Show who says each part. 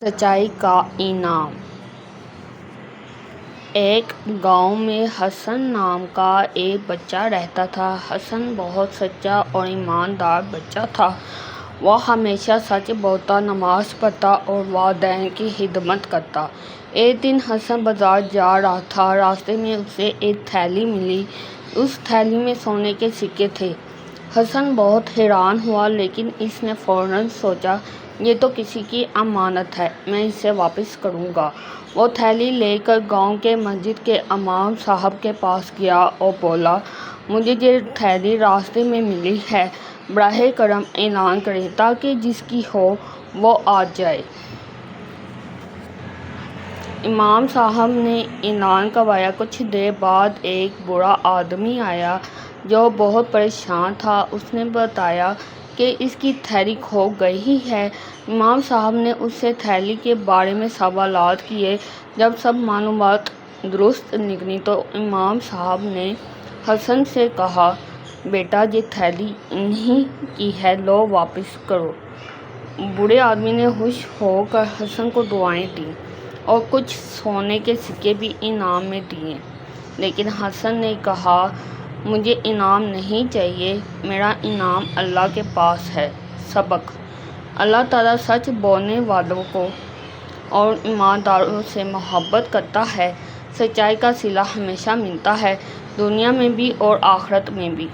Speaker 1: سچائی کا انعام۔ ایک گاؤں میں حسن نام کا ایک بچہ رہتا تھا۔ حسن بہت سچا اور ایماندار بچہ تھا۔ وہ ہمیشہ سچ بولتا، نماز پڑھتا اور والدین کی خدمت کرتا۔ ایک دن حسن بازار جا رہا تھا۔ راستے میں اسے ایک تھیلی ملی۔ اس تھیلی میں سونے کے سکے تھے۔ حسن بہت حیران ہوا، لیکن اس نے فوراً سوچا، یہ تو کسی کی امانت ہے، میں اسے واپس کروں گا۔ وہ تھیلی لے کر گاؤں کے مسجد کے امام صاحب کے پاس گیا اور بولا، مجھے یہ تھیلی راستے میں ملی ہے، براہ کرم اعلان کریں تاکہ جس کی ہو وہ آ جائے۔ امام صاحب نے اعلان کروایا۔ کچھ دیر بعد ایک بوڑھا آدمی آیا جو بہت پریشان تھا۔ اس نے بتایا کہ اس کی تھیلی کھو گئی ہے۔ امام صاحب نے اس سے تھیلی کے بارے میں سوالات کیے۔ جب سب معلومات درست نکلی تو امام صاحب نے حسن سے کہا، بیٹا یہ تھیلی انہی کی ہے، لو واپس کرو۔ بوڑھے آدمی نے خوش ہو کر حسن کو دعائیں دیں اور کچھ سونے کے سکے بھی انعام میں دیے، لیکن حسن نے کہا، مجھے انعام نہیں چاہیے، میرا انعام اللہ کے پاس ہے۔ سبق: اللہ تعالیٰ سچ بولنے والوں کو اور ایمانداروں سے محبت کرتا ہے۔ سچائی کا صلہ ہمیشہ ملتا ہے، دنیا میں بھی اور آخرت میں بھی۔